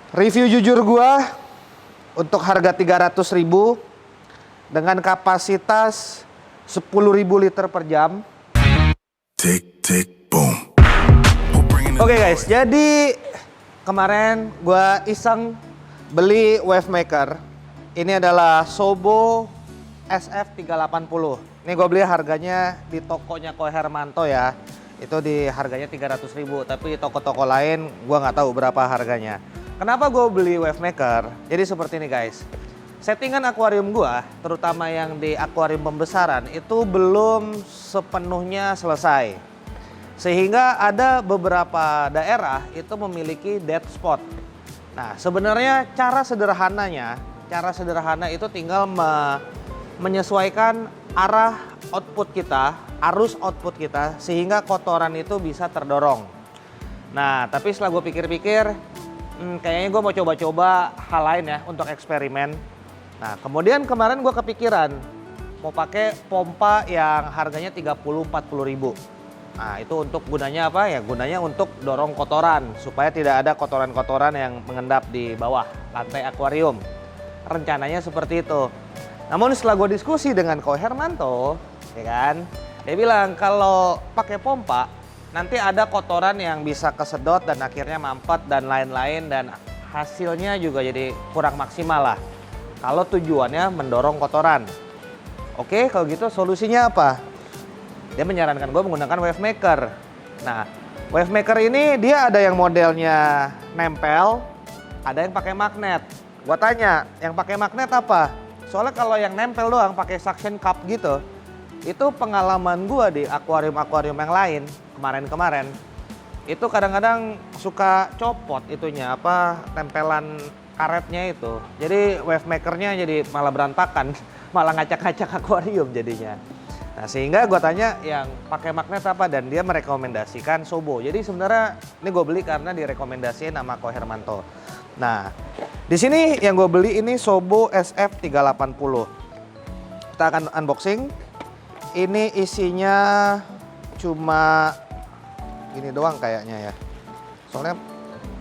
Review jujur gua untuk harga 300.000 dengan kapasitas 10.000 liter per jam. Tick tick boom. Oke guys, jadi kemarin gua iseng beli wave maker. Ini adalah Sobo SF380. Ini gua beli harganya di tokonya Ko Hermanto ya. Itu di harganya 300.000, tapi di toko-toko lain gua nggak tahu berapa harganya. Kenapa gue beli wave maker? Jadi seperti ini guys. Settingan akuarium gua, terutama yang di akuarium pembesaran, itu belum sepenuhnya selesai. Sehingga ada beberapa daerah itu memiliki dead spot. Nah, sebenarnya cara sederhana itu tinggal menyesuaikan arah output kita, arus output kita, sehingga kotoran itu bisa terdorong. Nah, tapi setelah gue pikir-pikir, kayaknya gue mau coba-coba hal lain ya untuk eksperimen. Nah, kemudian kemarin gue kepikiran mau pakai pompa yang harganya 30-40 ribu. Nah, itu untuk gunanya apa ya? Gunanya untuk dorong kotoran supaya tidak ada kotoran-kotoran yang mengendap di bawah lantai akuarium. Rencananya seperti itu. Namun setelah gue diskusi dengan Ko Hermanto, ya kan, dia bilang kalau pakai pompa nanti ada kotoran yang bisa kesedot dan akhirnya mampet dan lain-lain, dan hasilnya juga jadi kurang maksimal lah kalau tujuannya mendorong kotoran. Oke, kalau gitu solusinya apa? Dia menyarankan gue menggunakan wave maker. Nah, wave maker ini dia ada yang modelnya nempel, ada yang pakai magnet. Gua tanya, yang pakai magnet apa? Soalnya kalau yang nempel doang pakai suction cup gitu, itu pengalaman gua di akuarium-akuarium yang lain kemarin-kemarin, itu kadang-kadang suka copot itunya, apa, tempelan karetnya itu. Jadi wave makernya jadi malah berantakan, malah ngacak-ngacak akuarium jadinya. Nah, sehingga gue tanya yang pakai magnet apa, dan dia merekomendasikan Sobo. Jadi sebenarnya ini gue beli karena direkomendasiin sama Ko Hermanto. Nah, di sini yang gue beli ini Sobo SF380. Kita akan unboxing. Ini isinya cuma gini doang kayaknya ya. Soalnya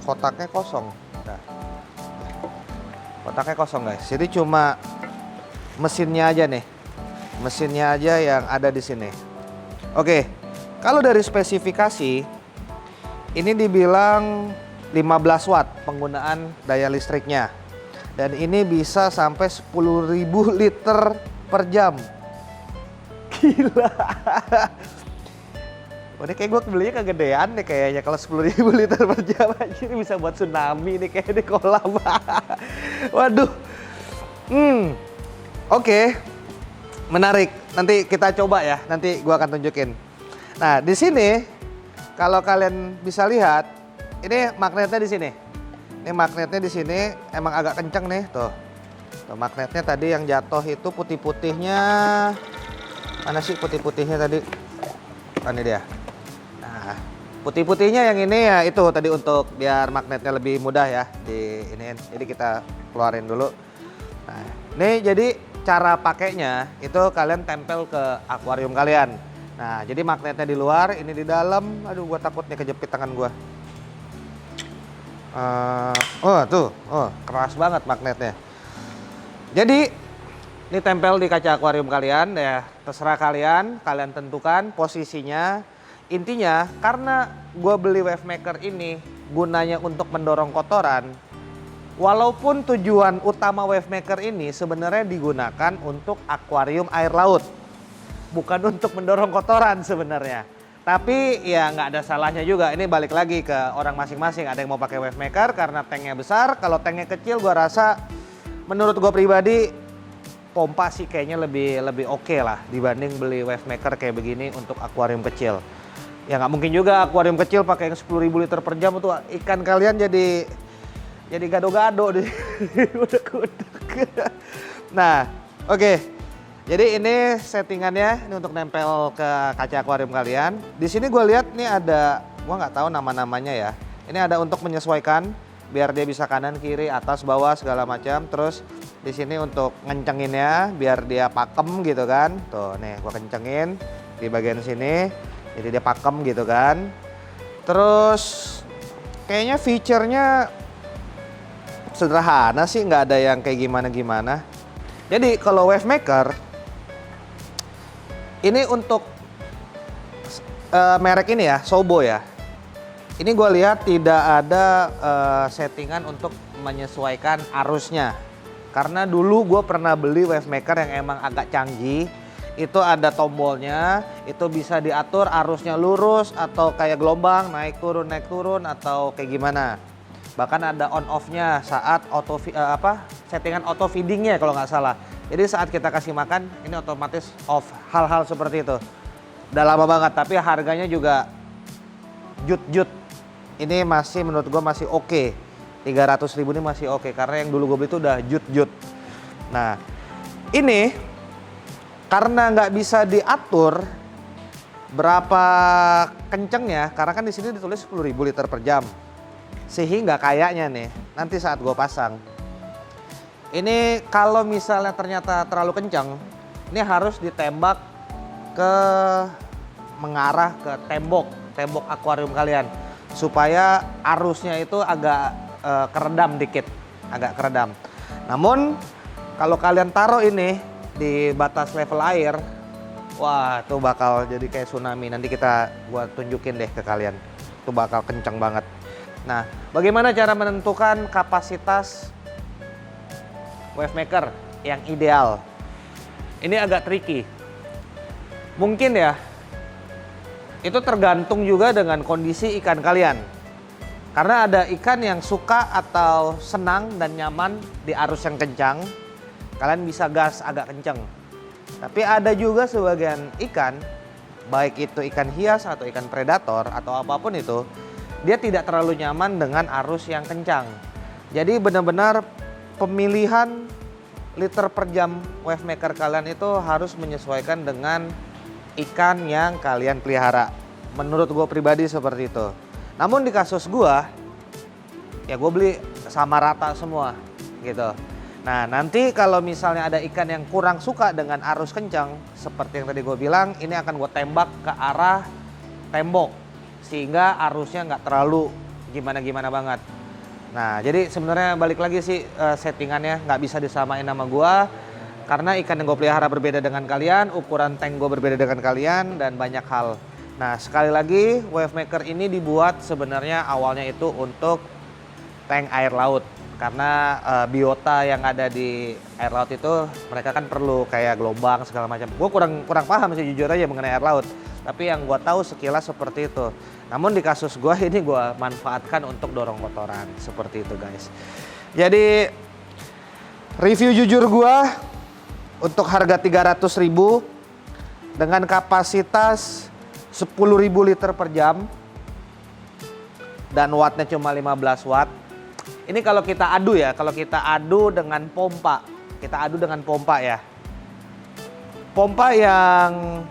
kotaknya kosong. Nah, kotaknya kosong guys. Jadi cuma mesinnya aja nih. Mesinnya aja yang ada di sini. Oke, kalau dari spesifikasi ini dibilang 15 watt penggunaan daya listriknya, dan ini bisa sampai 10.000 liter per jam. Gila. Oh, ini kayak gue belinya kegedean nih kayaknya. Kalau 10.000 liter per jam aja ini bisa buat tsunami nih kayak di kolam. Waduh. Oke. Menarik, nanti kita coba ya, nanti gua akan tunjukin. Nah, di sini kalau kalian bisa lihat, ini magnetnya di sini. Ini magnetnya di sini emang agak kenceng nih, tuh. Tuh magnetnya tadi yang jatuh itu putih-putihnya. Mana sih putih-putihnya tadi? Oh, ini dia. Nah, putih-putihnya yang ini ya itu tadi untuk biar magnetnya lebih mudah ya di ini. Jadi kita keluarin dulu. Nah, ini jadi cara pakainya itu kalian tempel ke akuarium kalian. Nah, jadi magnetnya di luar, ini di dalam. Aduh, gua takut nih kejepit tangan gua. Keras banget magnetnya. Jadi ini tempel di kaca akuarium kalian ya. Terserah kalian tentukan posisinya. Intinya karena gua beli wave maker ini gunanya untuk mendorong kotoran. Walaupun tujuan utama wave maker ini sebenarnya digunakan untuk akuarium air laut. Bukan untuk mendorong kotoran sebenarnya. Tapi ya nggak ada salahnya juga. Ini balik lagi ke orang masing-masing. Ada yang mau pakai wave maker karena tanknya besar. Kalau tanknya kecil gua rasa menurut gua pribadi pompa sih kayaknya lebih oke lah dibanding beli wave maker kayak begini untuk akuarium kecil. Ya nggak mungkin juga akuarium kecil pakai yang 10.000 liter per jam tuh ikan kalian jadi gado-gado deh. Nah, oke. Jadi ini settingannya ini untuk nempel ke kaca akuarium kalian. Di sini gue lihat nih ada, gue nggak tahu nama-namanya ya. Ini ada untuk menyesuaikan biar dia bisa kanan, kiri, atas, bawah segala macam. Terus di sini untuk ngencenginnya biar dia pakem gitu kan. Tuh nih gue kencengin di bagian sini. Jadi dia pakem gitu kan. Terus kayaknya feature-nya sederhana sih, nggak ada yang kayak gimana-gimana. Jadi kalau wave maker ini untuk merek ini ya, Sobo ya. Ini gue lihat tidak ada settingan untuk menyesuaikan arusnya. Karena dulu gue pernah beli wave maker yang emang agak canggih. Itu ada tombolnya, itu bisa diatur arusnya lurus atau kayak gelombang, naik turun atau kayak gimana. Bahkan ada on off-nya saat settingan auto feedingnya kalau nggak salah. Jadi saat kita kasih makan ini otomatis off, hal-hal seperti itu. Udah lama banget, tapi harganya juga jut-jut. Ini masih menurut gue masih oke. 300.000 ini masih oke karena yang dulu gue beli itu udah jut-jut. Nah, ini karena nggak bisa diatur berapa kencengnya, karena kan di sini ditulis 10.000 liter per jam. Sehingga kayaknya nih, nanti saat gue pasang, ini kalau misalnya ternyata terlalu kenceng, ini harus ditembak ke mengarah ke tembok akuarium kalian supaya arusnya itu agak keredam dikit, agak keredam. Namun kalau kalian taruh ini di batas level air, wah itu bakal jadi kayak tsunami. Nanti gua tunjukin deh ke kalian, itu bakal kenceng banget. Nah, bagaimana cara menentukan kapasitas wave maker yang ideal? Ini agak tricky. Mungkin ya, itu tergantung juga dengan kondisi ikan kalian. Karena ada ikan yang suka atau senang dan nyaman di arus yang kencang, kalian bisa gas agak kencang. Tapi ada juga sebagian ikan, baik itu ikan hias atau ikan predator atau apapun itu, dia tidak terlalu nyaman dengan arus yang kencang. Jadi benar-benar pemilihan liter per jam wave maker kalian itu harus menyesuaikan dengan ikan yang kalian pelihara. Menurut gue pribadi seperti itu. Namun di kasus gue, ya gue beli sama rata semua gitu. Nah nanti kalau misalnya ada ikan yang kurang suka dengan arus kencang, seperti yang tadi gue bilang, ini akan gue tembak ke arah tembok. Sehingga arusnya nggak terlalu gimana-gimana banget. Nah jadi sebenarnya balik lagi sih settingannya nggak bisa disamain sama gue. Karena ikan yang gue pelihara berbeda dengan kalian, ukuran tank gue berbeda dengan kalian, dan banyak hal. Nah sekali lagi, wave maker ini dibuat sebenarnya awalnya itu untuk tank air laut. Karena biota yang ada di air laut itu, mereka kan perlu kayak gelombang segala macam. Gue kurang paham sih jujur aja mengenai air laut. Tapi yang gue tahu sekilas seperti itu. Namun di kasus gue ini gue manfaatkan untuk dorong kotoran. Seperti itu guys. Jadi review jujur gue, untuk harga 300.000 dengan kapasitas 10.000 liter per jam dan wattnya cuma 15 watt. Ini kalau kita adu ya, kalau kita adu dengan pompa. Kita adu dengan pompa ya. Pompa yang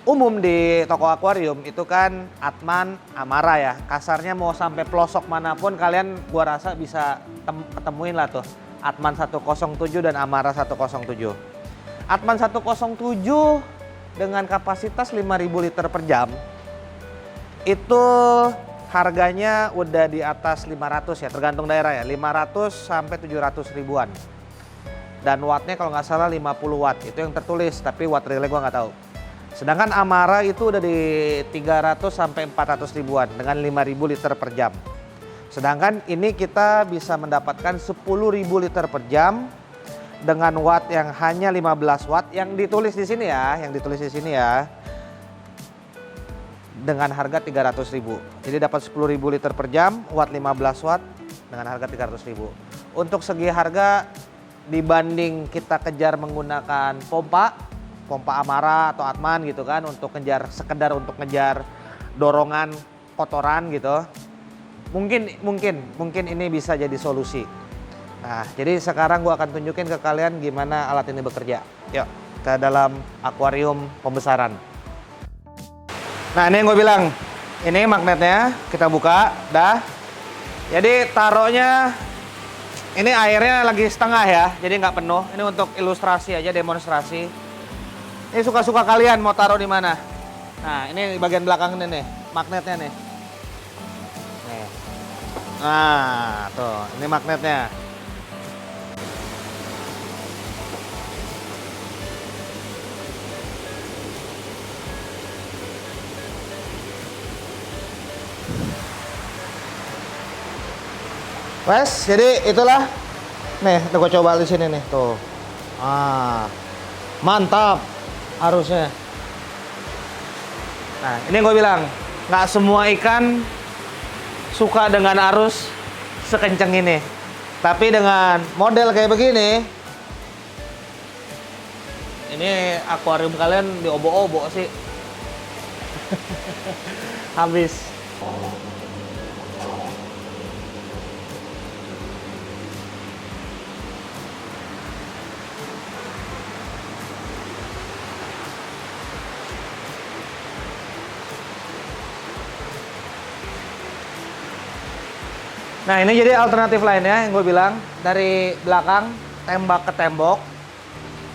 umum di toko akuarium itu kan Atman, Amara ya. Kasarnya mau sampai pelosok manapun kalian gua rasa bisa ketemuin lah tuh. Atman 107 dan Amara 107. Atman 107 dengan kapasitas 5.000 liter per jam itu harganya udah di atas 500 ya, tergantung daerah ya, 500 sampai 700 ribuan. Dan wattnya kalau nggak salah 50 watt, itu yang tertulis, tapi watt relay gua nggak tahu. Sedangkan Amara itu udah di 300 sampai 400 ribuan dengan 5.000 liter per jam. Sedangkan ini kita bisa mendapatkan 10.000 liter per jam dengan watt yang hanya 15 watt yang ditulis di sini ya, dengan harga 300.000. Jadi dapat 10.000 liter per jam, watt 15 watt dengan harga 300.000. Untuk segi harga dibanding kita kejar menggunakan pompa Amara atau Atman gitu kan, untuk sekedar untuk ngejar dorongan kotoran gitu. Mungkin ini bisa jadi solusi. Nah, jadi sekarang gua akan tunjukin ke kalian gimana alat ini bekerja. Yuk, ke dalam akuarium pembesaran. Nah, ini yang gue bilang. Ini magnetnya, kita buka, dah. Jadi taruhnya, ini airnya lagi setengah ya, jadi nggak penuh. Ini untuk ilustrasi aja, demonstrasi. Ini suka-suka kalian mau taruh di mana. Nah, ini bagian belakang ini nih, magnetnya nih. Nih. Nah, tuh, ini magnetnya. Wes, jadi itulah. Nih, gue coba di sini nih, tuh. Mantap arusnya. Nah, ini gue bilang, nggak semua ikan suka dengan arus sekenceng ini. Tapi dengan model kayak begini, ini akuarium kalian diobo-obo sih. Habis. Nah, ini jadi alternatif lainnya yang gue bilang, dari belakang tembak ke tembok.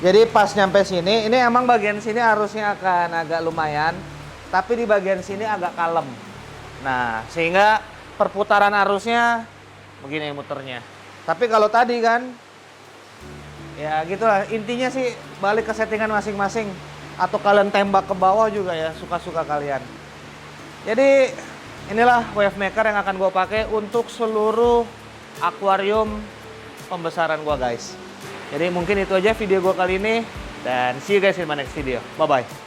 Jadi pas nyampe sini, ini emang bagian sini arusnya akan agak lumayan, tapi di bagian sini agak kalem. Nah, sehingga perputaran arusnya begini muternya. Tapi kalau tadi kan, ya gitulah, intinya sih balik ke settingan masing-masing. Atau kalian tembak ke bawah juga ya, suka-suka kalian. Jadi inilah wave maker yang akan gue pakai untuk seluruh akuarium pembesaran gue, guys. Jadi mungkin itu aja video gue kali ini, dan see you guys in my next video. Bye bye.